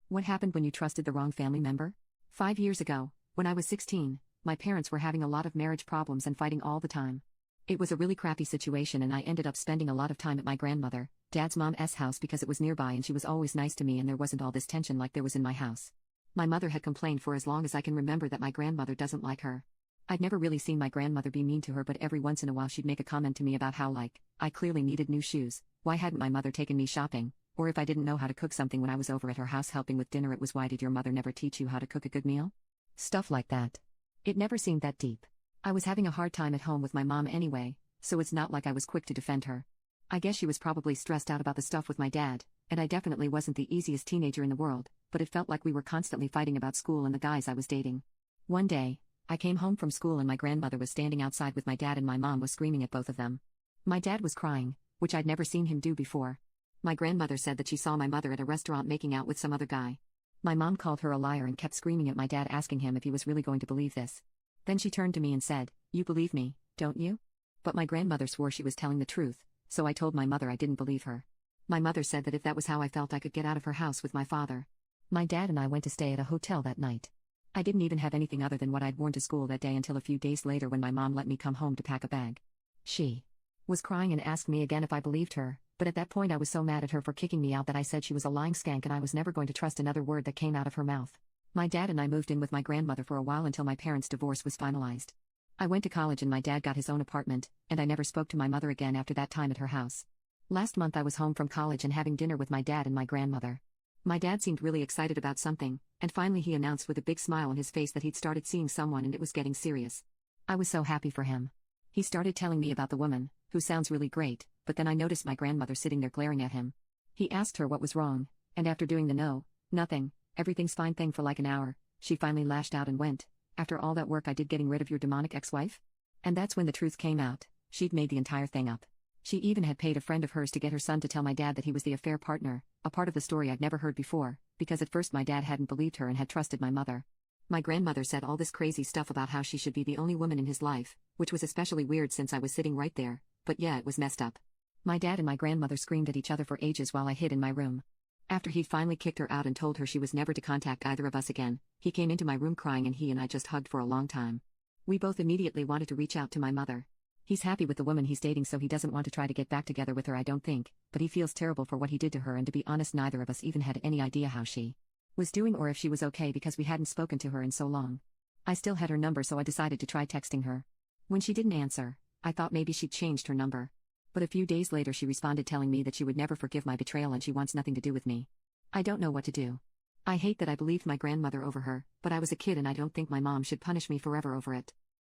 What happened when you trusted the wrong family member? 5 years ago, when I was 16, my parents were having a lot of marriage problems and fighting all the time. It was a really crappy situation and I ended up spending a lot of time at my grandmother, Dad's mom's house because it was nearby and she was always nice to me and there wasn't all this tension like there was in my house. My mother had complained for as long as I can remember that my grandmother doesn't like her. I'd never really seen my grandmother be mean to her, but every once in a while she'd make a comment to me about how I clearly needed new shoes, why hadn't my mother taken me shopping, or if I didn't know how to cook something when I was over at her house helping with dinner it was why did your mother never teach you how to cook a good meal? Stuff like that. It never seemed that deep. I was having a hard time at home with my mom anyway, so it's not like I was quick to defend her. I guess she was probably stressed out about the stuff with my dad, and I definitely wasn't the easiest teenager in the world, but it felt like we were constantly fighting about school and the guys I was dating. One day, I came home from school and my grandmother was standing outside with my dad and my mom was screaming at both of them. My dad was crying, which I'd never seen him do before. My grandmother said that she saw my mother at a restaurant making out with some other guy. My mom called her a liar and kept screaming at my dad asking him if he was really going to believe this. Then she turned to me and said, "You believe me, don't you?" But my grandmother swore she was telling the truth, so I told my mother I didn't believe her. My mother said that if that was how I felt I could get out of her house with my father. My dad and I went to stay at a hotel that night. I didn't even have anything other than what I'd worn to school that day until a few days later when my mom let me come home to pack a bag. She was crying and asked me again if I believed her, but at that point I was so mad at her for kicking me out that I said she was a lying skank and I was never going to trust another word that came out of her mouth. My dad and I moved in with my grandmother for a while until my parents' divorce was finalized. I went to college and my dad got his own apartment, and I never spoke to my mother again after that time at her house. Last month I was home from college and having dinner with my dad and my grandmother. My dad seemed really excited about something, and finally he announced with a big smile on his face that he'd started seeing someone and it was getting serious. I was so happy for him. He started telling me about the woman, who sounds really great, but then I noticed my grandmother sitting there glaring at him. He asked her what was wrong, and after doing the nothing, everything's fine thing for like an hour, she finally lashed out and went, "After all that work I did getting rid of your demonic ex-wife?" And that's when the truth came out. She'd made the entire thing up. She even had paid a friend of hers to get her son to tell my dad that he was the affair partner, a part of the story I'd never heard before, because at first my dad hadn't believed her and had trusted my mother. My grandmother said all this crazy stuff about how she should be the only woman in his life, which was especially weird since I was sitting right there, but yeah, it was messed up. My dad and my grandmother screamed at each other for ages while I hid in my room. After he'd finally kicked her out and told her she was never to contact either of us again, he came into my room crying and he and I just hugged for a long time. We both immediately wanted to reach out to my mother. He's happy with the woman he's dating so he doesn't want to try to get back together with her I don't think, but he feels terrible for what he did to her and to be honest neither of us even had any idea how she was doing or if she was okay because we hadn't spoken to her in so long. I still had her number so I decided to try texting her. When she didn't answer, I thought maybe she'd changed her number. But a few days later she responded telling me that she would never forgive my betrayal and she wants nothing to do with me. I don't know what to do. I hate that I believed my grandmother over her, but I was a kid and I don't think my mom should punish me forever over it.